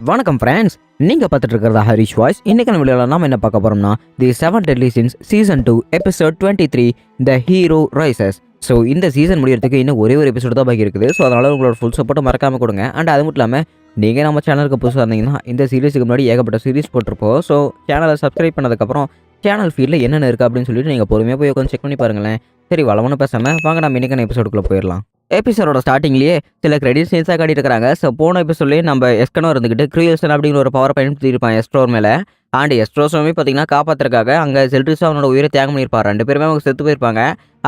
வணக்கம் ஃப்ரெண்ட்ஸ், நீங்கள் பார்த்துட்டு இருக்கிறதா ஹரிஷ் வாய்ஸ். இன்றைக்கி நம்ம வீடியோவில் நாம் என்ன பார்க்க போகிறோம்னா the 7 Deadly Sins season 2 episode 23 the hero rises. So இந்த சீசன் முடியறதுக்கு இன்னும் ஒரே ஒரு எபிசோடு தான் பாக்கி இருக்குது. ஸோ அதனால் உங்களோட ஃபுல் சப்போர்ட்டும் மறக்காமல் கொடுங்க. அண்ட் அது மட்டும் இல்லாமல் நீங்கள் நம்ம சேனலுக்கு புதுசாக இருந்தீங்கன்னா இந்த சீரிஸுக்கு முன்னாடி ஏகப்பட்ட சீரிஸ் போட்டிருப்போம். ஸோ சேனலை சப்ஸ்கிரைப் பண்ணதுக்கப்புறம் சேனல் ஃபீல்டில் என்னென்ன இருக்குது அப்படின்னு சொல்லிட்டு நீங்கள் பொறுமையாக போய் உட்காந்து செக் பண்ணி பாருங்களேன். சரி, வளவனு பேசாமல் வாங்க நம்ம இன்றைக்கான எபிசோடுக்குள்ளே போயிடலாம். எபிசோட ஸ்டார்டிங்லேயே சில கிரெடிட் சீன்ஸாக காட்டியிருக்காங்க. ஸோ போன எபிசோட்லேயே நம்ம எஸ்கனோ இருந்துக்கிட்டு க்ரூயல்சன் அப்படிங்கிற ஒரு பவர் பயன்படுத்தியிருப்பான் எஸ்ட்ரோர் மேலே. அண்ட் எஸ்ட்ரோஸுமே பார்த்தீங்கன்னா காப்பாற்றுறதுக்காக அங்கே ஜெல்ட்ரிஸும் அவனோட உயிரை தியாகம் பண்ணியிருப்பார். 2 பேருமே அவங்க செத்து போயிருப்பாங்க.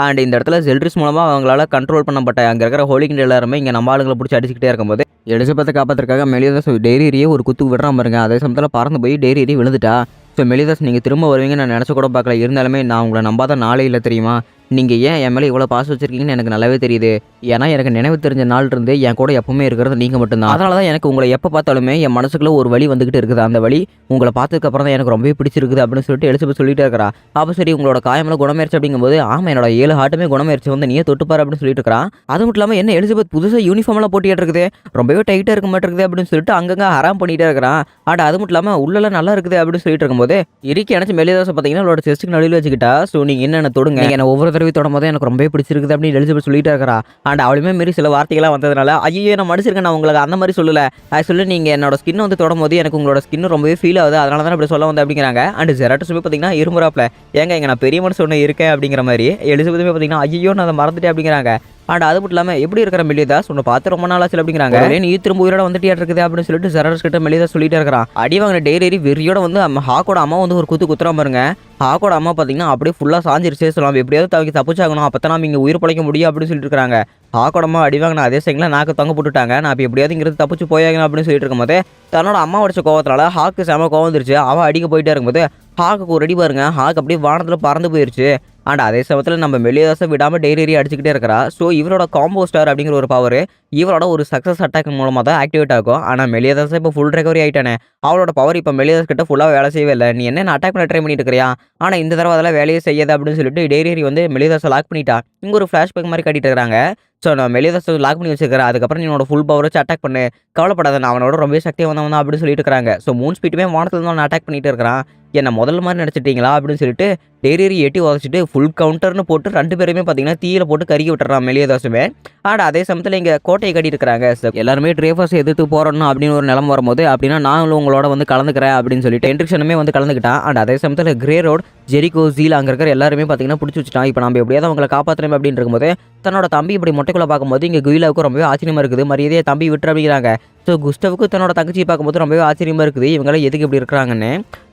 அண்ட் இந்த இடத்துல ஜெல்ட்ரிஸ் மூலமாக அவங்களால கண்ட்ரோல் பண்ணப்பட்ட அங்கே இருக்கிற ஹோலிகிண்ட் எல்லாருமே இங்கே நம்ம ஆளுங்களை பிடிச்சி அடிச்சுக்கிட்டே இருக்கும்போது எலிசபெத்தை காப்பாற்றுறதுக்காக மெலிதாஸ் டெய்ரியே ஒரு குத்து விடுறான் பாருங்க. அதே சமயத்தில் பறந்து போய் டெய்ரி விழுந்துட்டா. ஸோ மெலிதாஸ் நீங்கள் திரும்ப வருவீங்க நான் நினச்ச கூட பார்க்கல. இருந்தாலுமே நான் உங்களை நம்பாத நாளே இல்லை தெரியுமா. நீங்கள் ஏன் என் மேலே இவ்வளோ பாசம் வச்சுருக்கீங்கன்னு எனக்கு நல்லாவே தெரியுது. ஏன்னா எனக்கு நினைவு தெரிஞ்ச நாள் இருந்து என் கூட எப்பவுமே இருக்கிறது நீங்கள் மட்டும்தான். அதனால தான் எனக்கு உங்களை எப்போ பார்த்தாலுமே என் மனசுக்குள்ள ஒரு வழி வந்துகிட்டு இருக்குது. அந்த வழி உங்களை பார்த்ததுக்கப்புறம் தான் எனக்கு ரொம்பவே பிடிச்சிருக்குது அப்படின்னு சொல்லிட்டு எலிசபெத் சொல்லிட்டே இருக்கிறா. அப்போ சரி, உங்களோட காயமெல்லாம் குணமாயிருச்சு அப்படிங்கும்போது ஆமாம் என்னோட 7 ஹார்ட்டுமே குணமாயிருச்சு, வந்து நீயே தொட்டுப்பார் அப்படின்னு சொல்லிட்டு இருக்கிறான். அது மட்டும் இல்லாமல் என்ன எலிசபெத் புதுசாக யூனிஃபார்ம்லாம் போட்டிட்டு இருக்குது, ரொம்பவே டைட்டாக இருக்க மாட்டேங்குது அப்படின்னு சொல்லிட்டு அங்கங்கே ஹராம் பண்ணிகிட்டே இருக்கிறான். அண்ட் அது மட்டும் இல்லாமல் உள்ளெல்லாம் நல்லா இருக்குது அப்படின்னு சொல்லிட்டு இருக்கும்போது இறுக்கி அணைச்சி மெலிதாசை பார்த்தீங்கன்னா அவளோட செஸ்ட்டுக்கு நடுவில் வச்சுக்கிட்டா. ஸோ நீங்கள் என்னென்ன தொடுங்க, என்ன ஒவ்வொரு தடவை தொடும் போது எனக்கு ரொம்பவே பிடிச்சிருக்குது அப்படின்னு எலிசபெத் சொல்லிட்டு இருக்கிறா. அண்ட் அவளுமே மாரி சில வார்த்தைகள்லாம் வந்ததுனால ஐயோ நான் மடிச்சிருக்கேன், நான் உங்களுக்கு அந்த மாதிரி சொல்லலை, ஆக்சுவலி நீங்கள் என்னோட ஸ்கின் வந்து தொடும் போது எனக்கு உங்களோட ஸ்கின் ரொம்பவே ஃபீல் ஆகுது, அதனால தான் அப்படி சொல்ல வந்து அப்படிங்கிறாங்க. அண்ட் ஜெராட்டஸுமே பார்த்தீங்கன்னா இருமுறாப்பில் ஏங்க இங்கே நான் பெரிய மனசு ஒன்று இருக்கேன் அப்படிங்கிற மாதிரி எலிசபெத்துமே பார்த்தீங்கன்னா ஐயோ நான் அதை மறந்துட்டேன் அப்படிங்கிறாங்க. அண்ட் அது மட்டும் இல்லாமல் எப்படி இருக்கிற மெலிதாஸ் உன்னை பார்த்து ரொம்ப நாள் ஆச்சு அப்படிங்கிறாங்க. நீ திரும்ப உயிரோட வந்துட்டே இருக்குது அப்படின்னு சொல்லிட்டு ஜெராட்டஸ் கிட்ட மெலிதாஸ் சொல்லிட்டே இருக்கிறான். அடி வாங்கின டெய்ரி வெறியோட வந்து ஹாக்கோட அம்மா வந்து ஒரு குத்துறாம பாருங்க. ஹாக்கோட அம்மா பார்த்தீங்கன்னா அப்படியே ஃபுல்லாக சாஞ்சிருச்சே சொல்லலாம். எப்படியாவது தவிக்க தப்பிச்சாகணும், அப்போ தான் நம்ம இங்கே உயிர் பழைக்க முடியும் அப்படின்னு சொல்லிட்டு இருக்காங்க. ஹாக்கோட அம்மா அடி வாங்கின அதே சைக்கில் நாக்கு தொங்க போட்டுட்டாங்க. நான் இப்போ எப்படியாவது இங்கிறது தப்பிச்சு போயாகணும் அப்படின்னு சொல்லிட்டு இருக்கும்போது தன்னோட அம்மா உடச்ச கோவத்தினால ஹாக்கு செம கோவம் வந்துருச்சு. அவள் அடிக்க போயிட்டே இருக்கும்போது ஹாக்கு ஒரு அடி பாருங்க, ஹாக் அப்படியே வானத்தில் பறந்து போயிருச்சு. அண்ட் அதே சமயத்தில் நம்ம மெலிதாஸை விடாமல் டெய்ரி அடிச்சுக்கிட்டே இருக்கிறா. ஸோ இவரோட காம்போ ஸ்டார் அப்படிங்கிற ஒரு பவர் இவரோட ஒரு சக்ஸஸ் அட்டாக் மூலமாக தான் ஆக்டிவேட் ஆகும். ஆனால் மெலிதாஸை இப்போ ஃபுல் ரெக்கவரி ஆகிட்டானே, அவளோட பவர் இப்போ மெலிதாஸ் கிட்ட ஃபுல்லாக வேலை செய்யவே இல்லை. நீ என்ன அட்டாக் பண்ண ட்ரை பண்ணிட்டு இருக்கிறியா, ஆனால் இந்த தடவை அதெல்லாம் வேலையே செய்யாது அப்படின்னு சொல்லிட்டு டெய்ரி வந்து மெலிதாஸை லாக் பண்ணிட்டா. இங்கே ஒரு ஃப்ளாஷ்பேக் மாதிரி காட்டிட்டு இருக்கிறாங்க. ஸோ நான் மெலிதாஸை லாக் பண்ணி வச்சுக்கிறேன், அதுக்கப்புறம் நீ உன்னோட ஃபுல் பவர் வச்சு அட்டாக் பண்ணு, கவலைப்படாத, நான் அவனோட ரொம்ப சக்தியாக வந்தவன் அப்படின்னு சொல்லிட்டு இருக்கிறாங்க. ஸோ மூன் ஸ்பீட்டுமே வானத்தில் தான் அட்டாக் பண்ணிட்டு இருக்கிறான். என்ன முதல்ல மாதிரி நினச்சிட்டிங்களா அப்படின்னு சொல்லிட்டு டெய்ரி எட்டி உதச்சிட்டு ஃபுல் கவுண்டர்னு போட்டு 2 பேருமே பார்த்தீங்கன்னா தீயில போட்டு கருகி விட்டுறான் மெலிதாஸுமே. அண்ட் அதே சமயத்தில் இங்கே கோட்டையை கட்டி இருக்கிறாங்க. எல்லாருமே ட்ரேஃபர்ஸை எதிர்த்து போறணும் அப்படின்னு ஒரு நிலம் வரும்போது அப்படின்னா நாங்களும் உங்களோட வந்து கலந்துக்கிறேன் அப்படின்னு சொல்லிட்டு ஹென்ரிக்சனுமே வந்து கலந்துக்கிட்டான். அண்ட் அதே சமயத்தில் கிரே ரோட், ஜெரிகோ, ஜீல் அங்கே இருக்கிற எல்லாருமே பார்த்தீங்கன்னா பிடிச்சி வச்சுட்டான். இப்போ நம்ம எப்படியாவது அவங்களை காப்பாற்றணும் அப்படின்னு இருக்கும்போது தன்னோட தம்பி இப்படி மொட்டைக்குள்ளே பார்க்கும்போது இங்கே குயிலாவுக்கு ரொம்பவே ஆச்சரியமாக இருக்குது. மரியாதையை தம்பி விட்டு அப்படிங்கிறாங்க. ஸோ குஸ்டவுக்கு தன்னோட தங்கச்சி பார்க்கும்போது ரொம்பவே ஆச்சரியமாக இருக்குது, இவங்களாம் எதுக்கு இப்படி இருக்கிறாங்கன்னு.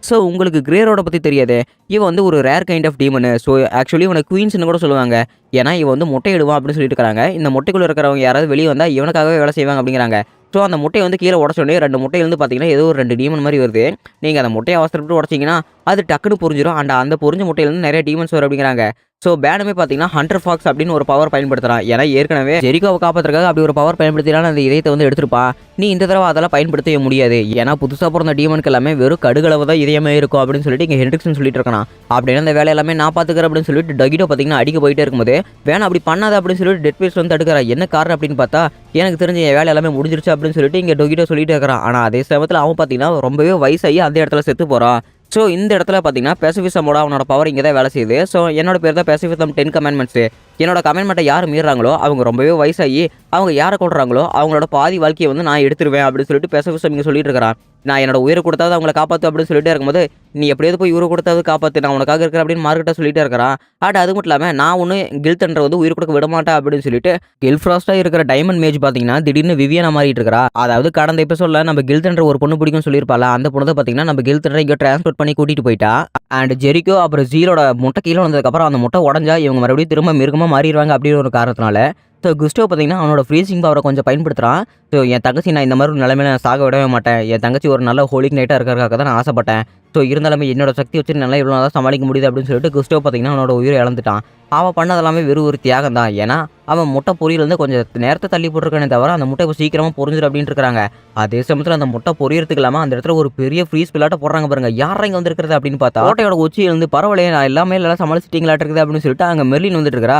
ஸோ உங்களுக்கு கிரே ரோட பற்றி தெரியாது, இவன் வந்து ஒரு ரேர் கைண்ட் ஆஃப் டீமனு. ஸோ ஆக்சுவலி இவனை குயின்ஸ்னு கூட சொல்லுவாங்க. ஏன்னா இவன் வந்து முட்டையிடுவான் அப்படின்னு சொல்லிட்டு இருக்காங்க. இந்த முட்டைக்குள்ளே இருக்கிறவங்க யாராவது வெளியே வந்தால் இவனுக்காகவே வேலை செய்வாங்க அப்படிங்கிறாங்க. ஸோ அந்த முட்டையை வந்து கீழே உடச்சோடனே 2 முட்டையிலேருந்து பார்த்தீங்கன்னா ஏதோ ஒரு 2 டீமன் மாதிரி வருது. நீங்கள் அந்த முட்டையை அவசரப்பட்டு உடச்சிங்கன்னா அது டக்குன்னு புரிஞ்சிடும். அந்த புரிஞ்ச முட்டையிலேருந்து நிறைய டீமன்ஸ் வரும் அப்படிங்கிறாங்க. ஸோ பேனுமே பார்த்தீங்கன்னா ஹண்டர் ஃபாக்ஸ் அப்படின்னு ஒரு பவர் பயன்படுத்துகிறான். ஏன்னா ஏற்கனவே ஜெரிகோவை காப்பாற்றுறதுக்காக அப்படி ஒரு பவர் பயன்படுத்தினாலும் அந்த இதயத்தை வந்து எடுத்துருப்பான். நீ இந்த தடவை அதெல்லாம் பயன்படுத்தவே முடியாது, ஏன்னா புதுசாக பிறந்த டீமனுக்கு எல்லாமே வெறும் கடுகளவு தான் இதயமே இருக்கும் அப்படின்னு சொல்லிட்டு இங்கே ஹென்ரிக்சன் சொல்லிட்டு இருக்கான். அப்படின்னு அந்த வேலை எல்லாமே நான் பார்த்துக்கிறேன் அப்படின்னு சொல்லிட்டு டகிட்டோ பார்த்தீங்கன்னா அடிக்க போயிட்டே இருக்கும்போது வேணா அப்படி பண்ணாத அப்படின்னு சொல்லிட்டு டெட் பேஸ் வந்து தடுக்கிறா. என்ன காரணம் அப்படின்னு பார்த்தா எனக்கு தெரிஞ்ச என் வேலை எல்லாமே முடிஞ்சிருச்சு அப்படின்னு சொல்லிட்டு இங்கே டொகிட்டோ சொல்லிட்டு இருக்கிறான். ஆனால் அதே சமயத்தில் அவன் பார்த்தீங்கன்னா ரொம்பவே வயசாகி அந்த இடத்துல செத்து போகிறான். ஸோ இந்த இடத்துல பார்த்தீங்கன்னா பெசிஃபிசமோட அவனோட பவர் இங்கே தான் வேலை செய்யுது. ஸோ என்னோட பேர் தான் பெசிஃபிசம் 10 கமெண்ட்மெண்ட்ஸு. என்னோட கமெண்ட்மெண்ட்டை யார் மீறாங்களோ அவங்க ரொம்பவே வயசாகி அவங்க யாரை கொள்றாங்களோ அவங்களோட பாதி வாழ்க்கையை வந்து நான் எடுத்துருவேன் அப்படின்னு சொல்லிட்டு பெசிஃபிசம் இங்கே சொல்லிட்டு இருக்கிறான். நான் என்னோட உயிரை கொடுத்தாவது அவங்களை காப்பாற்று அப்படின்னு சொல்லிட்டு இருக்கும்போது நீ எப்படியாவது போய் உயிரை கொடுத்தாவது காப்பாற்று, நான் உனக்காக இருக்கிறேன் அப்படின்னு மார்க்கெட்டை சொல்லிட்டு இருக்கிறான். அண்ட் அது மட்டும் இல்லாமல் நான் ஒன்று கில்தன்ற வந்து உயிர் கொடுக்க விட மாட்டேன் அப்படின்னு சொல்லிட்டு கில்ஃப்ராஸ்ட்டாக இருக்கிற டைமண்ட் மேஜ் பார்த்தீங்கன்னா திடீர்னு விவியனா மாறிட்டு இருக்கிறா. அதாவது கடந்த எபிசோடில் நம்ம கில்தன்ற ஒரு பொண்ணு பிடிக்கும் சொல்லியிருப்பாள், அந்த பொண்ணு தான் பார்த்தீங்கன்னா நம்ம கில்தன்ற இங்கே டிரான்ஸ்போர்ட் பண்ணி கூட்டிகிட்டு போயிட்டா. அண்ட் ஜெரிகோ அப்புறம் ஜீலோட முட்டை கீழே வந்ததுக்கப்புறம் அந்த முட்டை உடஞ்சா இவங்க மறுபடியும் திரும்ப மிருகமாக மாறிடுவாங்க அப்படின்னு ஒரு காரணத்தினால ஸோ குஸ்டோ பார்த்தீங்கன்னா அவனோட ஃப்ரீசிங் பவரை கொஞ்சம் பயன்படுத்துகிறான். ஸோ என் தங்கச்சி நான் இந்த மாதிரி ஒரு நிலைமையில நான் சாக விடவே மாட்டேன், என் தங்கச்சி ஒரு நல்ல ஹோலிக் நைட்டாக இருக்கிறதுக்காக தான் நான் ஆசைப்பட்டேன். ஸோ இருந்தாலுமே என்னோட சக்தி வச்சு நல்லா இவ்வளோ தான் சமாளிக்க முடியுது அப்படின்னு சொல்லிட்டு குஸ்டோ பார்த்தீங்கன்னா அவனோட உயிரை இழந்துட்டான். அவன் பண்ணதெல்லாமே வெறும் ஒரு தியாகம் தான். ஏன்னா அவன் முட்டை பொரியலேருந்து கொஞ்சம் நேரத்தை தள்ளி போட்டிருக்கானே தவிர அந்த முட்டை இப்போ சீக்கிரமாக பொரிஞ்சிடும் அப்படின்னு இருக்கிறாங்க. அதே சமயத்தில் அந்த முட்டை பொரியறதுக்கு இல்லாமல் அந்த இடத்துல ஒரு பெரிய ஃப்ரீஸ் பிளாட்டை போடுறாங்க பாருங்க. யாரை இங்கே வந்துருக்கிறது அப்படின்னு பார்த்தா கோட்டையோட உச்சியிலிருந்து பரவாயில்லையே நான் எல்லாமே எல்லாம் சமாளிச்சிட்டிங்களாட்டு இருக்குது அப்படின்னு சொல்லிட்டு அங்கே மெர்லின் வந்துட்டு இருக்கிறா.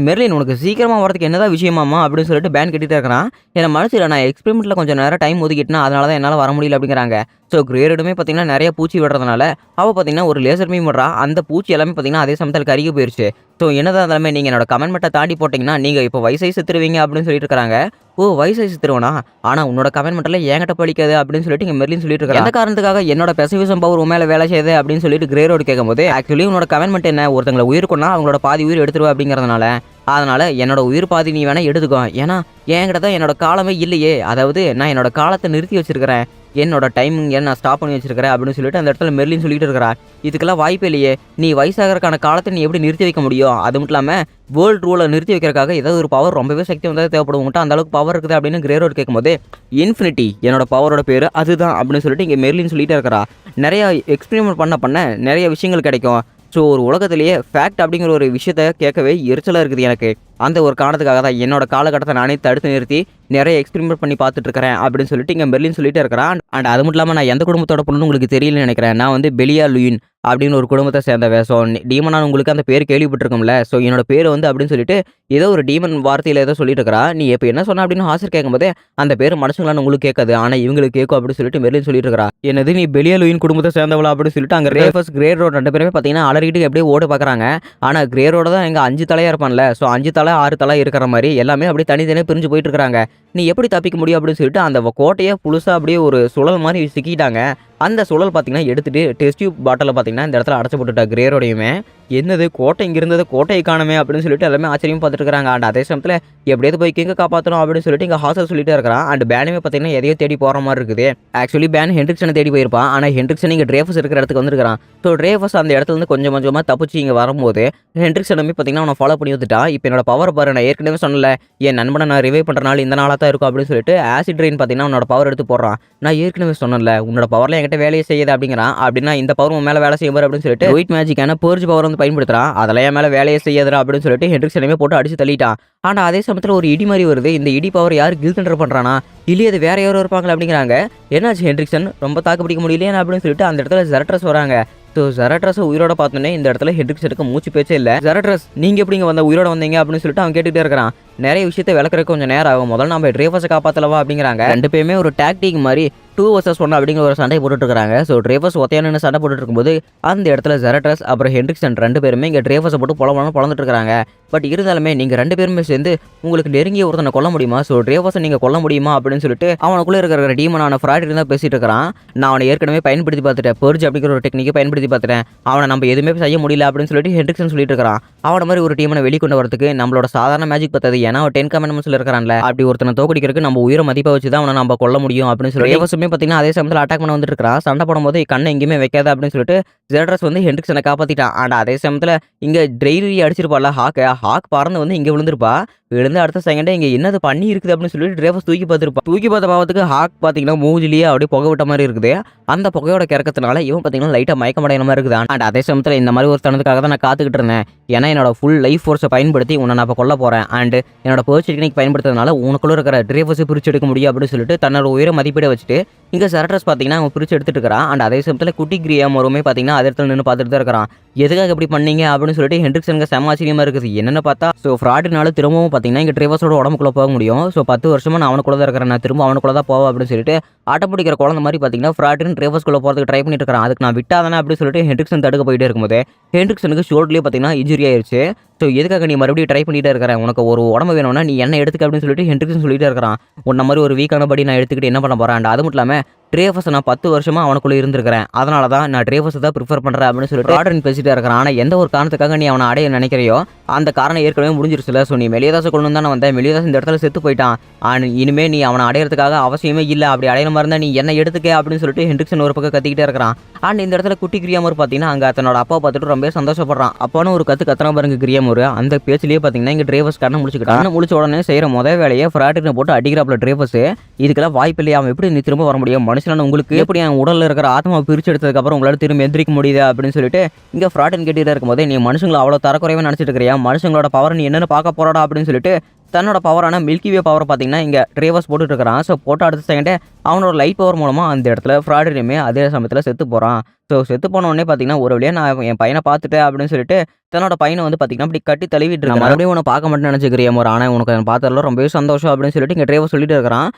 மெர்லின் உனக்கு சீக்கிரமாக வரதுக்கு என்னதான் விஷயமாமா அப்படின்னு சொல்லிட்டு பேன் கட்டிட்டு இருக்கிறான். என்னை மனசில் நான் நான் எக்ஸ்பெரிமெண்ட்டில் கொஞ்சம் நேரம் டைம் ஒதுக்கிட்டேன்னா அதனால தான் என்னால் வர முடியல அப்படிங்கிறாங்க. ஸோ கிரேரோடுமே பார்த்தீங்கன்னா நிறைய பூச்சி விடுறதுனால அவள் பார்த்தீங்கன்னா ஒரு லேசர் பீம் விடுறா. அந்த பூச்சி எல்லாமே பார்த்தீங்கன்னா அதே சமயத்தில் கருகி போயிடுச்சு. ஸோ என்னதான் இருந்தாலுமே நீங்கள் என்னோட கமெண்ட்மெண்ட்டை தாண்டி போட்டிங்கன்னா நீங்கள் இப்போ வயசாகி செத்துருவீங்க அப்படின்னு சொல்லிட்டு இருக்காங்க. ஓ வயசாகி செத்துருவனா, ஆனால் உன்னோட கமெண்ட்மெண்ட்டில் என்கிட்ட படிக்காது அப்படின்னு சொல்லிட்டு இங்கே மெர்லின் சொல்லிட்டு இருக்காங்க. எந்த காரணத்துக்காக என்னோட பெசிவிசம் பவர் உண்மையில வேலை செய்யுது அப்படின்னு சொல்லிட்டு கிரேரோடு கேட்கும்போது ஆக்சுவலி உன்னோட கமெண்ட்மெண்ட் என்ன, ஒருத்தங்களை உயிர் கொண்டா அவங்களோட பாதி உயிர் எடுத்துருவா அப்படிங்கிறதுனால அதனால என்னோட உயிர் பாதி நீ வேணா எடுத்துக்கோ, ஏன்னா என்கிட்ட தான் என்னோட காலமே இல்லையே, அதாவது நான் என்னோட காலத்தை நிறுத்தி வச்சிருக்கிறேன், என்னோட டைமிங் நான் ஸ்டாப் பண்ணி வச்சிருக்கிறேன் அப்படின்னு சொல்லிட்டு அந்த இடத்துல மெர்லின் சொல்லிட்டு இருக்கிறா. இதுக்கெல்லாம் வாய்ப்பே இல்லையே, நீ வயசாகிறதுக்கான காலத்தை நீ எப்படி நிறுத்தி வைக்க முடியும், அது மட்டும் இல்லாமல் வேர்ல்டு ரூலை நிறுத்தி வைக்கிறதுக்காக ஏதாவது ஒரு பவர் ரொம்பவே சக்தி வந்தால் தேவைப்படும், உங்கள்கிட்ட அந்த அளவுக்கு பவர் இருக்குது அப்படின்னு கிரேரோடு கேட்கும்போது இன்ஃபினிட்டி என்னோட பவரோட பேர் அதுதான் அப்படின்னு சொல்லிட்டு இங்கே மெர்லின் சொல்லிட்டு இருக்கிறா. நிறைய எக்ஸ்பெரிமெண்ட் பண்ண நிறைய விஷயங்கள் கிடைக்கும். ஸோ ஒரு உலகத்திலேயே ஃபேக்ட் அப்படிங்கிற ஒரு விஷயத்த கேட்கவே எரிச்சலாக இருக்குது எனக்கு. அந்த ஒரு காரணத்துக்காக தான் என்னோட காலகட்டத்தை நானே தடுத்து நிறுத்தி நிறைய எக்ஸ்பெரிமெண்ட் பண்ணி பார்த்துட்டு இருக்கிறேன் அப்படின்னு சொல்லிட்டு இங்கே மெர்லின் சொல்லிட்டு இருக்கிறான். அண்ட் அது மட்டும் இல்லாமல் நான் எந்த குடும்பத்தோட பொண்ணுன்னு உங்களுக்கு தெரியலன்னு நினைக்கிறேன். நான் வந்து பெலியா லூயின் அப்படின்னு ஒரு குடும்பத்தை சேர்ந்தவன். ஸோ டீமனான உங்களுக்கு அந்த பேர் கேள்விப்பட்டிருக்கோம்ல, ஸோ என்னோட பேர் வந்து அப்படின்னு சொல்லிட்டு ஏதோ ஒரு டீமன் வார்த்தையில் ஏதோ சொல்லிட்டு இருக்கிறா. நீ இப்போ என்ன சொன்ன அப்படின்னு ஹாசர் கேட்கும்போது அந்த பேர் மனுஷங்களான்னு உங்களுக்கு கேட்காது, ஆனால் இவங்களுக்கு கேட்கும் அப்படின்னு சொல்லிட்டு மெர்லின் சொல்லிட்டு இருக்கிறா. என்னது நீ பெலியா லூயின் குடும்பத்தை சேர்ந்தவளா அப்படின்னு சொல்லிட்டு அங்கே ரேஃபஸ் கிரேரோட ரெண்டு பேருமே பார்த்தீங்கன்னா அலறிக்கிட்டு எப்படியே ஓட பார்க்குறாங்க. ஆனால் கிரேரோட தான் எங்கள் 5 தலையாக இருப்பான்ல, ஸோ 5 தலை 6 தலை இருக்கிற மாதிரி எல்லாமே அப்படியே தனித்தனியாக பிரிஞ்சு போயிட்டு இருக்கிறாங்க. நீ எப்படி தப்பிக்க முடியும் அப்படின்னு சொல்லிட்டு அந்த கோட்டையை புதுசாக அப்படியே ஒரு சுழல் மாதிரி சிக்கிட்டாங்க. அந்த சுழல் பார்த்தீங்கன்னா எடுத்துகிட்டு டெஸ்ட் டியூப் பாட்டில் பார்த்தீங்கன்னா இந்த இடத்துல அடைச்சி போட்டுட்டா கிரேரோடையுமே. என்னது கோட்டை இங்கே இருந்தது கோட்டையை காணுமே அப்படின்னு சொல்லிட்டு எல்லாமே ஆச்சரியம் பார்த்துட்டு இருக்காங்க. அண்ட் அதே சமயத்தில் எப்படியாவது போய் கிங்க காப்பாற்றணும் அப்படின்னு சொல்லிட்டு இங்கே ஹாசல் சொல்லிட்டே இருக்கிறான். அண்ட் பேனுமே பார்த்தீங்கன்னா எதையோ தேடி போகிற மாதிரி இருக்குது. ஆக்சுவலி பேன் ஹென்ட்ரிக்ஸனை தேடி போயிருப்பான், ஆனால் ஹென்ட்ரிக்ஸன் இங்கே ட்ரேஃபஸ் இருக்கிற இடத்துக்கு வந்துருக்கான். ஸோ ட்ரேஃபஸ் அந்த இடத்துல இருந்து கொஞ்சம் கொஞ்சமாக தப்பிச்சு இங்கே வரும்போது ஹென்ட்ரிக்ஸனுமே பார்த்தீங்கன்னா அவனை ஃபாலோ பண்ணி வந்துட்டான். இப்போ என்னோட பவர் பாரு, நான் ஏற்கனவே சொன்னல என் நண்பனை நான் ரிவைவ் பண்ணுற நாள் இந்த நாளாக தான் இருக்கும் அப்படின்னு சொல்லிட்டு ஆசிட் ரெயின் பார்த்தீங்கன்னா உன்னோட பவர் எடுத்து போடுறான். நான் ஏற்கனவே சொன்னல உன்னோட பவரில் என்கிட்ட வேலையை செய்யுது அப்படிங்கிறான். அப்படின்னா இந்த பவர் உன் மேலே வேலை செய்யும் அப்படின்னு சொல்லிட்டு ஒயிட் மேஜிக்கான பர்ஜ் பவர் வந்து பயன்படுத்துறான். அதெல்லாம் என் மேலே வேலையை செய்யாதுடா அப்படின்னு சொல்லிட்டு ஹென்ட்ரிக்ஸனுமே போட்டு அடிச்சு தள்ளிட்டான். ஆனால் அதே சமயத்தில் ஒரு இடி மாதிரி வருது. இந்த இடி பவர் யார் கில்தண்டர் பண்ணுறானா, இல்லையே அது வேற யாரும் இருப்பாங்களா அப்படிங்கிறாங்க. என்னாச்சு ஹென்ட்ரிக்ஸன் ரொம்ப தாக்கு பிடிக்க முடியலையே அப்படின்னு சொல்லிட்டு அந்த இடத்துல ஜெரட்ரஸ் வராங்க. ஸோ ஜெரட்ரஸை உயிரோட பார்த்தோன்னே இந்த இடத்துல ஹென்ட்ரிக்ஸனுக்கு மூச்சு பேச்சே இல்லை. ஜெரட்ரஸ் நீங்கள் எப்படிங்க வந்த உயிரோட வந்தீங்க அப்படின்னு சொல்லிட்டு அவன் கேட்டுகிட்டே இருக்கிறான். நிறைய விஷயத்தை விளக்குறதுக்கு கொஞ்சம் நேரம் ஆகும், முதல்ல நம்ம ட்ரேஃபஸை காப்பாற்றலவா அப்படிங்கிறாங்க. ரெண்டு பேருமே ஒரு டாக்டிக் மாதிரி 2 vs 1 அப்படிங்கிற ஒரு சண்டை போட்டுட்டு இருக்காங்க. ஸோ ட்ரேஃபஸ் ஒத்தையான சண்டை போட்டுட்டு இருக்கும்போது அந்த இடத்துல ஜெரட்ரஸ் அப்புறம் ஹென்ட்ரிக்ஸன் ரெண்டு பேருமே இங்கே ட்ரேஃபஸை போட்டு பொழந்துட்டு இருக்காங்க. பட் இருந்தாலுமே நீங்கள் ரெண்டு பேருமே சேர்ந்து உங்களுக்கு நெருங்கிய ஒருத்தனை கொல்ல முடியுமா, ஸோ ட்ரேஃபஸை நீங்கள் கொல்ல முடியுமா அப்படின்னு சொல்லிட்டு அவனுக்குள்ளே இருக்கிற டீமனான ஃப்ராய்ட் தான் பேசிட்டு இருக்கிறான். நான் அவனை ஏற்கனவே பயன்படுத்தி பார்த்துட்டேன், பர்ஜ் அப்படிங்கிற ஒரு டெக்னிக்கை பயன்படுத்தி பார்த்துட்டேன், அவனை நம்ம எதுவுமே செய்ய முடியல அப்படின்னு சொல்லிட்டு ஹென்ட்ரிக்ஸன் சொல்லிட்டு இருக்கிறான். அவனை மாதிரி ஒரு டீமனை வெளிக்கொண்டு வரதுக்கு நம்மளோட சாதாரண மேஜிக் பத்தாது, ஏன்னா 10 கமெண்ட்மெண்ட்ஸ்ல இருக்கிறான்ல, அப்படி ஒருத்தனை தோக்கடிக்கிறதுக்கு நம்ம உயிரை மதிப்பை வச்சு தான் அவனை நம்ம கொல்ல முடியும் அப்படின்னு சொல்லி ட்ரேஃபஸுமே பார்த்தீங்கன்னா அதே சமயத்தில் அட்டாக் பண்ண வந்துட்டு இருக்கிறான். சண்டை போடும்போது கண்ணை எங்கேயுமே வைக்காத அப்படின்னு சொல்லிட்டு ஜெரட்ரஸ் வந்து ஹென்ட்ரிக்ஸனை காப்பாற்றிட்டான். அண்ட் அதே சமயத்தில் இங்கே ட்ரெய்லி அடிச்சிருப்பாள் ஹாக் பறந்து வந்து இங்கே விழுந்திருப்பா. விழுந்து அடுத்த செகண்டே இங்கே என்னது பண்ணி இருக்குது அப்படின்னு சொல்லிட்டு ட்ரேஃபஸ் தூக்கி பார்த்த பாவத்துக்கு ஹாக் பார்த்தீங்கன்னா மூஞ்சிலேயே அப்படியே புகை விட்ட மாதிரி இருக்குது. அந்த புகையோட கிறக்கத்தினால இவன் பார்த்தீங்கன்னா லைட்டாக மயக்கமடைகிற மாதிரி இருக்குது. அண்ட் அதே சமயத்தில் இந்த மாதிரி ஒரு தனத்துக்காக தான் நான் காத்துக்கிட்டு இருந்தேன், ஏன்னா என்னோட ஃபுல் லைஃப் ஃபோர்ஸை பயன்படுத்தி உன்னை நான் இப்போ கொல்ல போகிறேன், அண்ட் என்னோட பர்ச் டெக்னிக் பயன்படுத்துறதுனால உனக்குள்ள இருக்கிற ட்ரேஃபஸை பிரிச்சு எடுக்க முடியும் அப்படின்னு சொல்லிட்டு தன்னோட உயிரை மதிப்பீட வச்சுட்டு இங்கே ஜெரட்ரஸ் பார்த்தீங்கன்னா அவன் பிரிச்சு எடுத்துட்டு இருக்கிறான். அண்ட் அதே சமயத்தில் குட்டி கிரியாமோருமே பார்த்தீங்கன்னா அதே இடத்துல நின்று பார்த்துட்டு தான் இருக்கிறான். எதுக்காக எப்படி பண்ணீங்க அப்படின்னு சொல்லிட்டு ஹென்ட்ரிக்ஸனுக்கு செம ஆச்சரியமாக இருக்குது. என்னென்னு பார்த்தா ஸோ ஃப்ராடினால திரும்பவும் பார்த்தீங்கன்னா இங்கே ட்ரேஃபஸோட உடம்புக்குள்ளே போக முடியும். ஸோ 10 வருஷமாக நான் அவனுக்குள்ள தான் இருக்கிறேன், நான் திரும்ப அவனுக்குள்ள தான் போவேன் அப்படின்னு சொல்லிட்டு ஆட்டம் பிடிக்கிற குழந்தை மாதிரி பார்த்தீங்கன்னா ஃப்ராடின் ட்ரேஃபஸ்குள்ளே போகிறதுக்கு ட்ரை பண்ணிட்டு இருக்கிறான். அதுக்கு நான் விட்டாதானே அப்படின்னு சொல்லிட்டு ஹென்ட்ரிக்ஸன் தடுக்க போயிட்டே இருக்கும்போது ஹென்ட்ரிக்ஸனுக்கு ஷோல்டர்லேயே பார்த்தீங்கன்னா இன்ஜுரி ஆயிடுச்சு. ஸோ எதுக்காக நீ மறுபடியும் ட்ரை பண்ணிகிட்டே இருக்கிறேன், உனக்கு ஒரு உடம்பு வேணும்னா நீ என்ன எடுத்துக்க அப்படின்னு சொல்லிட்டு ஹென்ட்ரிக்ஸன் சொல்லிட்டே இருக்கிறான். உன்ன மாதிரி ஒரு வீக்கான படி நான் எடுத்துக்கிட்டு என்ன பண்ண போகிறேன், அது மட்டும் இல்லாமல் ட்ரேஃபஸை நான் 10 வருஷமாக அவனுக்குள்ளே இருந்திருக்கிறேன், அதனால தான் நான் ட்ரேஃபஸை தான் ப்ரிஃபர் பண்ணுறேன் அப்படின்னு சொல்லிட்டு ஆர்டர் பேசிட்டே இருக்கிறான். ஆனால் எந்த ஒரு காரணத்துக்காக நீ அவனை அடைய நினைக்கிறையோ அந்த காரணம் ஏற்கனவே முடிஞ்சிருச்சுல. ஸோ நீ மெலியதாசை கொண்டு தானே வந்தேன், மெலியதாஸ் இந்த இடத்துல செத்து போயிட்டான், இனிமேல் நீ அவனை அடையிறதுக்காக அவசியமே இல்லை, அப்படி அடையிற மாதிரி இருந்தால் நீ என்ன எடுத்துக்க அப்படின்னு சொல்லிட்டு ஹென்ட்ரிக்ஸன் ஒரு பக்கம் கத்திக்கிட்டே இருக்கிறான். அண்ட் இந்த இடத்துல குட்டி கிரியாமூர் பார்த்தீங்கன்னா அங்கே தன்னோட அப்பா பார்த்துட்டு ரொம்ப சந்தோஷப்படுறான். அப்பான்னு ஒரு கத்துறா பாருங்க கிரியாமூர். அந்த பேச்சிலேயே பார்த்தீங்கன்னா இங்கே ட்ரேஃபஸ் கண்ணை முடிச்சுக்கிட்டான். முடிச்ச உடனே செய்கிற முதல் வேலையை ஃப்ராட்டினை போட்டு அடிக்கிறாப்புல ட்ரேஃபஸ். இதுக்கெல்லாம் வாய்ப்பு இல்லையா, அவன் எப்படி நீ திரும்ப வர முடியும், மனுஷனான உங்களுக்கு எப்படி என் உடலில் இருக்கிற ஆத்மா பிரிச்சு எடுத்ததுக்கப்புறம் உங்களால் திரும்ப எந்திரிக்க முடியுது அப்படின்னு சொல்லிட்டு இங்கே ஃப்ராட்டின் கேட்டுகிட்டே இருக்கும்போது நீ மனுஷங்களை அவ்வளோ தரக்குறைவாக நினச்சிட்டு இருக்கிறியா, மனுஷங்களோட பவர் நீ என்னென்னு பார்க்க போறாடா அப்படின்னு சொல்லிட்டு தன்னோட பவரான மில்கிவே பவர் பார்த்தீங்கன்னா இங்கே ட்ரேவஸ் போட்டுட்டு இருக்கிறான். ஸோ போட்டு அடுத்த செகண்டே அவனோட லைட் பவர் மூலமாக அந்த இடத்துல ஃப்ராடினுமே அதே சமயத்தில் செத்து போகிறான். ஸோ செத்து போன உடனே பார்த்தீங்கன்னா, ஒரு வழியா நான் என் பையன பார்த்துட்டேன் அப்படின்னு சொல்லிட்டு, தன்னோட பையன வந்து பார்த்தீங்கன்னா, அப்படி கட்டி தழுவிட்டு இருக்கான். மறுபடியும் உன்ன பார்க்க மாட்டேன்னு நினைச்சுக்கிறியா ஒரு ஆனா உனக்கு என்ன பார்த்ததுல ரொம்பவே சந்தோஷம் அப்படின்னு சொல்லிட்டு இங்க ட்ரேவஸ் சொல்லிட்டு இருக்கிறான்.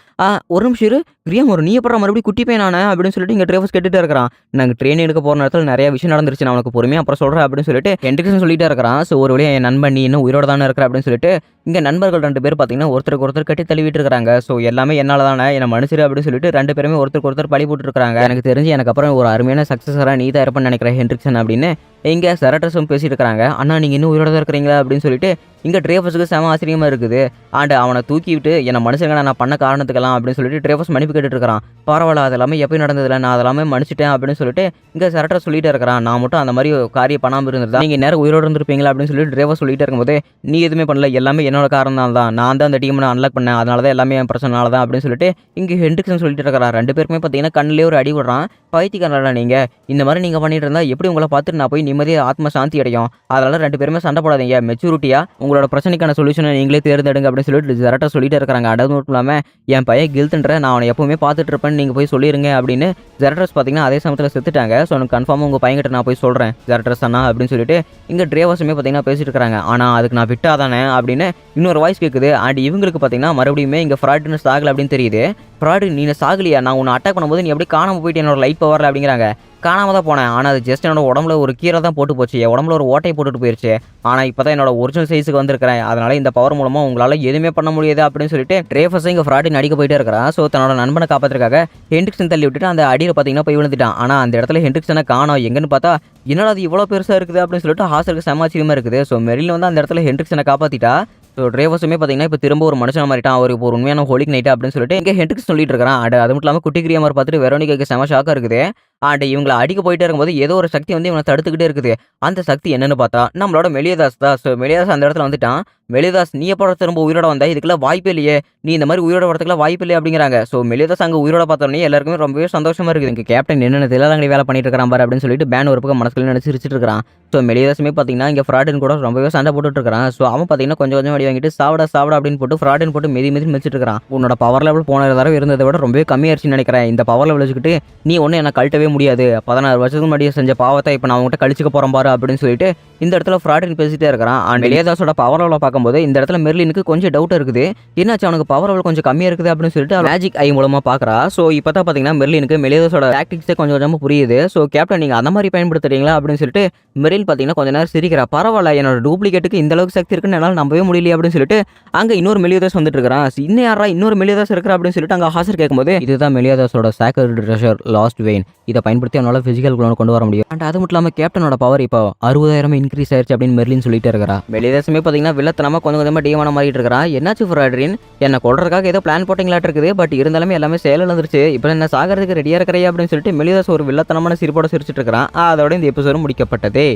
ஒரு நிமிஷம் இரு. கிரியாமோர் நீ எப்பட்றா மறுபடியும் குட்டி பையன் ஆன அப்படின்னு சொல்லிட்டு இங்க ட்ரேவஸ் கேட்டுட்டே இருக்கிறான். நாங்க ட்ரெயின் எடுக்க போற நேரத்துல நிறைய விஷயம் நடந்துருச்சு. நான் உனக்கு பொறுமையா அப்புறம் சொல்றேன் அப்படின்னு சொல்லிட்டு ஹென்ட்ரிக்ஸன் சொல்லிட்டே இருக்கிறான். ஸோ ஒரு வழியா என் நண்பன் நீ இன்னும் உயிரோட தானே இருக்கிற அப்படின்னு சொல்லிட்டு இங்க நண்பர்கள் 2 பேர் பார்த்தீங்கன்னா, ஒருத்தருக்கு ஒருத்தர் கட்டி தழுவிட்டு இருக்காங்க. ஸோ எல்லாமே என்னால தானே என்ன மன்னிச்சிரு அப்படின்னு சொல்லிட்டு 2 பேருமே ஒருத்தருக்கு ஒருத்தர் பழி போட்டுட்டு இருக்காங்க. எனக்கு தெரிஞ்சு எனக்கு அப்புறம் ஒரு அருமையான சக்சஸரா நீ தான் இருப்பேன்னு நினைக்கிறேன் ஹென்ட்ரிக்ஸன் அப்படின்னு இங்க செரட்டஸும் பேசிட்டு இருக்காங்க. அண்ணா நீங்க இன்னும் உயிரோட தான் இருக்கிறீங்களா அப்படின்னு சொல்லிட்டு இங்க ட்ரேவஸுக்கு செம ஆச்சரியமா இருக்குது. அண்ட் அவனை தூக்கி விட்டு என்ன மனுஷங்க நான் பண்ண காரணத்துக்கெல்லாம் அப்படின்னு சொல்லிட்டு ட்ரேவஸ் மன்னிப்பு கேட்டுட்டு இருக்கிறான். பரவாயில்ல அது எல்லாமே எப்பயும் நடந்ததில்ல நான் அதெல்லாமே மன்னிச்சிட்டேன் அப்படின்னு சொல்லிட்டு இங்க செரட்டர் சொல்லிட்டே இருக்கிறான். நான் மட்டும் அந்த மாதிரி காரியம் பண்ணாமல் இருந்திருந்தா நீங்க நேரம் உயிரோடு இருந்திருப்பீங்களா அப்படின்னு சொல்லிட்டு ட்ரேவஸ் சொல்லிட்டே இருக்கும்போது நீ எதுவுமே பண்ணல எல்லாமே என்னோட காரணம் தான் நான் தான் அந்த டீமை அன்லாக் பண்ணேன் அதனால தான் எல்லாமே என் பிரச்சனால தான் அப்படின்னு சொல்லிட்டு இங்கே ஹென்ட்ரிக்ஸன் சொல்லிட்டு இருக்கிறான். 2 பேருக்குமே பார்த்தீங்கன்னா கண்ணிலே ஒரு அடி விடுறான். பைத்தியக்காரங்களா நீங்க இந்த மாதிரி நீங்க பண்ணிட்டு இருந்தா எப்படி உங்களை பார்த்துட்டு நான் போய் நிம்மதியாக ஆத்ம சாந்தி அடையும். அதனால 2 பேருமே சண்டை போடாதீங்க மெச்சூரிட்டியா உங்களோட பிரச்சனைக்கான சொல்யூஷனை நீங்களே தேர்ந்தெடுங்க அப்படின்னு சொல்லிட்டு செரட்டர் சொல்லிட்டு இருக்காங்க. அது மட்டும் இல்லாமல் என் பையன் கில்த்துன்ற நான் அவனை எப்பவுமே பார்த்துட்டு இருப்பேன்னு நீங்கள் போய் சொல்லிருங்க அப்படின்னு ஜெரட்டர்ஸ் பார்த்தீங்கன்னா அதே சமயத்தில் செத்துட்டாங்க. ஸோ எனக்கு கன்ஃபார்மாக உங்கள் பையன்கிட்ட நான் போய் சொல்கிறேன் ஜெரட்டர்ஸ் அண்ணா அப்படின்னு சொல்லிட்டு இங்கே ட்ரேவஸுமே பார்த்தீங்கன்னா பேசிட்டு இருக்காங்க. ஆனால் அதுக்கு நான் விட்டாதானே அப்படின்னு இன்னொரு வாய்ஸ் கேட்குது. அண்ட் இவங்களுக்கு பார்த்தீங்கன்னா மறுபடியுமே இங்கே ஃப்ராட்னு சாகலை அப்படின்னு தெரியுது. ஃப்ராடு நீ சாகலையா நான் உன்னை அட்டாக் பண்ணும்போது நீ எப்படி காணாமல் போயிட்டு என்னோட லைட் பவரில் அப்படிங்கிறாங்க. காணாமல் தான் போனேன் ஆனால் அது ஜஸ்ட் என்னோட உடம்புல ஒரு கீரை தான் போட்டு போச்சு என் உடம்புல ஒரு ஓட்டையை போட்டுட்டு போயிருச்சு. ஆனால் இப்போ தான் என்னோட ஒரிஜினல் சைஸுக்கு வந்திருக்கிறேன் அதனால இந்த பவர் மூலமாக உங்களால் எதுவுமே பண்ண முடியாது அப்படின்னு சொல்லிட்டு ட்ரேவஸை இங்கே ஃப்ராடின் அடிக்க போயிட்டே இருக்கிறான். ஸோ தன்னோட நண்பனை காப்பாற்றுறதுக்காக ஹென்ட்ரிக்ஸன் தள்ளி விட்டுட்டு அந்த அடியில் பார்த்தீங்கன்னா போய் விழுந்துட்டான். ஆனால் அந்த இடத்துல ஹென்ட்ரிக்ஸனை காணோம் எங்கன்னு பார்த்தா என்னடா அது இவ்வளோ பெருசாக இருக்குது அப்படின்னு சொல்லிட்டு ஹாஸ்டலுக்கு சமாச்சியமாக இருக்குது. ஸோ மெரில் வந்து அந்த இடத்துல ஹென்ட்ரிக்ஸனை காப்பாற்றிட்டா. ஸோ ட்ரேவஸுமே பார்த்தீங்கன்னா இப்போ திரும்ப ஒரு மனுஷன் மாறிட்டான். அவர் இப்போ ஒரு உண்மையான ஹோலிக் நைட் அப்படின்னு சொல்லிட்டு இங்கே ஹென்ட்ரிக்ஸ் சொல்லிட்டு இருக்கிறான். அது மட்டும் இல்லாமல் குட்டி கிரியாமர் பார்த்துட்டு வெரோனிகாக்கு செம ஷாக்காக இருக்குது. அண்ட் இவங்களை அடிக்க போயிட்டே இருக்கும்போது ஏதோ ஒரு சக்தி வந்து இவனை தடுத்துக்கிட்டே இருக்குது. அந்த சக்தி என்னன்னு பார்த்தா நம்மளோட மெலியதாஸ் தான். ஸோ மெலியதாஸ் அந்த இடத்துல வந்துட்டான். மெலியதாஸ் நீ எப்போ திரும்ப உயிரோட வந்தா இதுக்கெல்லாம் வாய்ப்பே இல்லையே நீ இந்த மாதிரி உயிரோட வரதுக்குலாம் வாய்ப்பு இல்லையே அப்படிங்கிறாங்க. ஸோ மெலியதாஸ் அங்கே உயிரோட பார்த்தோன்னே எல்லாருக்குமே ரொம்பவே சந்தோஷமா இருக்குது. இங்கே கேப்டன் என்னென்ன தில்லாலங்கடி வேலை பண்ணிட்டு இருக்கிறான் பாரு அப்படின்னு சொல்லிட்டு பேன் ஒரு பக்கம் மனசுல நினைச்சு சிரிச்சிட்டு இருக்கிறான். ஸோ மெலியதாஸுமே பார்த்தீங்கன்னா இங்கே ஃப்ராடின் கூட ரொம்பவே சண்டை போட்டுட்டு இருக்கிறான். ஸோ அவன் பார்த்தீங்கன்னா கொஞ்சம் கொஞ்சம் அடி வாங்கிட்டு சாவடா அப்படின்னு போட்டு ஃப்ராடின் போட்டு மிதி மிதிச்சிட்டு இருக்கிறான். உன்னோட பவர் லெவல் போன தடவை இருந்ததை விட ரொம்பவே கம்மியாயிருச்சுன்னு நினைக்கிறேன். இந்த பவர் லெவல் வச்சுக்கிட்டு நீ ஒன்றும் என்ன கழட்டவே முடியாது 16 வருஷத்துக்கு முன்னாடி செஞ்ச பாவத்தை இப்போ நான் அவங்ககிட்ட கழிச்சுக்க போகிறேன் பாரு அப்படின்னு சொல்லிட்டு இந்த இடத்துல ஃப்ராடின் பேசிட்டே இருக்கிறான். அண்ட் மெலியதாஸோட பவர் லெவலை பார்க்கும்போது இந்த இடத்துல மெர்லினுக்கு கொஞ்சம் டவுட் இருக்குது. என்னாச்சு அவனுக்கு பவர் லெவல் கொஞ்சம் கம்மியாக இருக்குது அப்படின்னு சொல்லிட்டு மேஜிக் ஐ மூலமாக பார்க்குறா. ஸோ இப்போ தான் பார்த்தீங்கன்னா மெர்லினுக்கு மெலியதாஸோட டாக்டிக்ஸே கொஞ்சம் கொஞ்சமாக புரியுது. ஸோ கேப்டன் நீங்கள் அந்த மாதிரி பயன்படுத்துறீங்களா அப்படின்னு சொல்லிட்டு மெரில் பார்த்தீங்கன்னா கொஞ்சம் நேரம் சிரிக்கிறா. பரவாயில்ல என்னோட டூப்ளிகேட்டுக்கு இந்த அளவுக்கு சக்தி இருக்குன்னு என்னால் நம்பவே முடியல அப்படின்னு சொல்லிட்டு அங்கே இன்னொரு மெலியதாஸ் வந்துட்டு இருக்கிறான். இன்னும் யாரா இன்னொரு மெலியதாஸ் இருக்கிறா அப்படின்னு சொல்லிட்டு அங்கே ஹாசர் கேட்கும்போது இதுதான் மெலியதாஸோட சேக்ரெட் ட்ரெஷர் லாஸ்ட் வெயின் இதை பயன்படுத்தி அவனால் ஃபிசிக்கல் குளோன் கொண்டு வர முடியும். அண்ட் அது மட்டும் இல்லாமல் கேப்டனோட பவர் இப்போ 60,000 இன்க்ரீஸ் ஆயிடுச்சு அப்படின்னு மெர்லின் சொல்லிட்டு இருக்கிறா. மெலியதாஸுமே பார்த்தீங்கன்னா வில்லத்தனமாக கொஞ்சம் கொஞ்சமாக டீமான மாறிட்டு இருக்கிறா. என்னாச்சு ஃப்ராடின் என்ன கொள்றதுக்காக ஏதோ பிளான் போட்டிங்களாட்டு இருக்குது. பட் இருந்தாலுமே எல்லாமே செயல் இழந்துருச்சு. இப்போ என்ன சாகிறதுக்கு ரெடியாக இருக்கிறையா அப்படின்னு சொல்லிட்டு மெலியதாஸ் ஒரு வில்லத்தனமான சிரிப்போட சிரிச்சிட்டு இருக்கிறான். அதோட இந்த எபிசோடு முடிக்கப்பட்டதே.